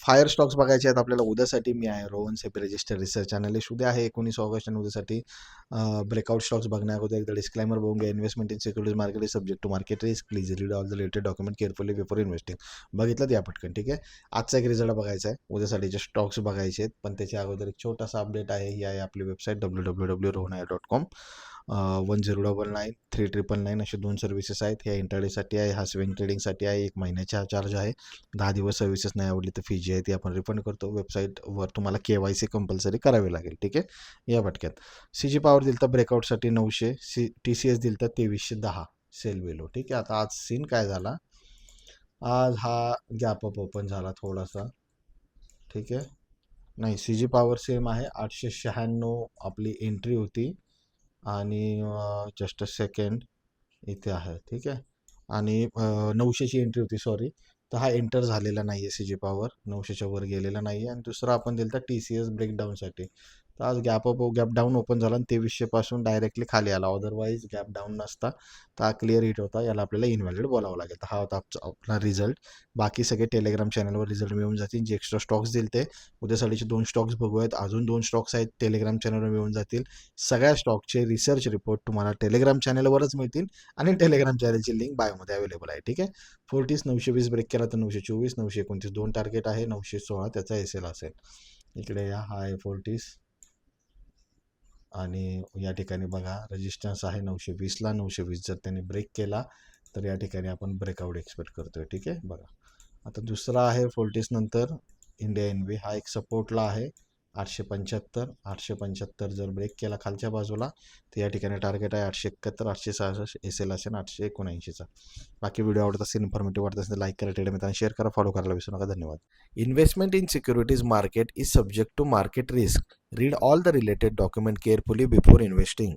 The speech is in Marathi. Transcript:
फायर स्टॉक्स बघायचे आहेत आपल्याला उद्यासाठी. मी आहे Rohan CP, register research analyst. उद्या आहे 19 ऑगस्ट आणि उद्यासाठी ब्रेकआउट स्टॉक्स बघण्या अगोदर एकदा डिस्क्लाइमर बघून घ्या. Investment in securities market is subject to market risk. Please read all the related document carefully before investing. बघितलं या पटकन, ठीक आहे. आजचा एक रिझल्ट बघायचा आहे, उद्यासाठीचे स्टॉक्स बघायचे आहेत, पण त्याच्या अगोदर एक छोटासा अपडेट आहे. ही आहे आपली वेबसाईट www.rohanaya.com. 1099 असे 2 सर्व्हिसेस आहेत. ह्या इंटरडेसाठी आहे, हा स्विंग ट्रेडिंगसाठी आहे. 1 महिन्याचा चार्ज आहे. 10 दिवस सर्व्हिसेस नाही आवडली तर फी जी आहे ती आपण रिफंड करतो. वेबसाईटवर तुम्हाला KYC कंपल्सरी करावी लागेल, ठीक आहे. या भटक्यात CG पॉवर दिलं तर ब्रेकआउटसाठी 900, TCS दिलं तर 2310 सेल वेलो, ठीक आहे. आता आज सीन काय झाला, आज हा गॅप अप ओपन झाला थोडासा, ठीक आहे. नाही, CG पॉवर सेम आहे. 896 आपली एंट्री होती आणि जस्ट अ सेकंड इथे आहे, ठीक आहे. आणि 900ची एंट्री होती, सॉरी. तर हा एंटर झालेला नाही आहे CG पॉवर, 900च्या वर गेलेला नाही आहे. आणि दुसरा आपण दिलं तर TCS ब्रेकडाऊनसाठी. तर आज गॅप डाऊन ओपन झाला आणि 2300 पासून डायरेक्टली खाली आला. अदरवाईज गॅप डाऊन नसता तर हा क्लिअर हिट होता. याला आपल्याला इनव्हॅलिड बोलावं लागेल. तर हा होता आपला रिझल्ट. बाकी सगळे टेलिग्राम चॅनलवर रिझल्ट मिळून जातील. जे एक्स्ट्रा स्टॉक्स दिले ते उद्यासाठीचे 2 स्टॉक्स बघूयात. अजून 2 स्टॉक्स आहेत टेलिग्राम चॅनलवर मिळून जातील. सगळ्या स्टॉकचे रिसर्च रिपोर्ट तुम्हाला टेलिग्राम चॅनलवरच मिळतील आणि टेलिग्राम चॅनलची लिंक बायोमध्ये अवेलेबल आहे, ठीक आहे. फोर्टीस 920 ब्रेक केला तर 924, 929 2 टार्गेट आहे. 916 त्याचा SL असेल. इकडे या, हा आहे फोर्टीस आणि या ठिकाणी बघा रेजिस्टन्स आहे 920ला. 920 जर त्यांनी ब्रेक केला तर या ठिकाणी आपण ब्रेकआउट एक्सपेक्ट करतोय, ठीक आहे. बघा आता दुसरा आहे फोर्टीस नंतर इंडिया NV, हा एक सपोर्टला आहे 875. 875 जर ब्रेक केला खालच्या बाजूला तर या ठिकाणी टार्गेट आहे 871, 866 SL असेल 879चा. बाकी व्हिडिओ आवडत असेल, इन्फॉर्मेटिव्ह वाटत असेल लाईक करा, टेलिग्राम मित्रांना शेअर करा, फॉलो करायला विसरू नका. धन्यवाद. Investment in securities market is subject to market risk. Read all the related document carefully before investing.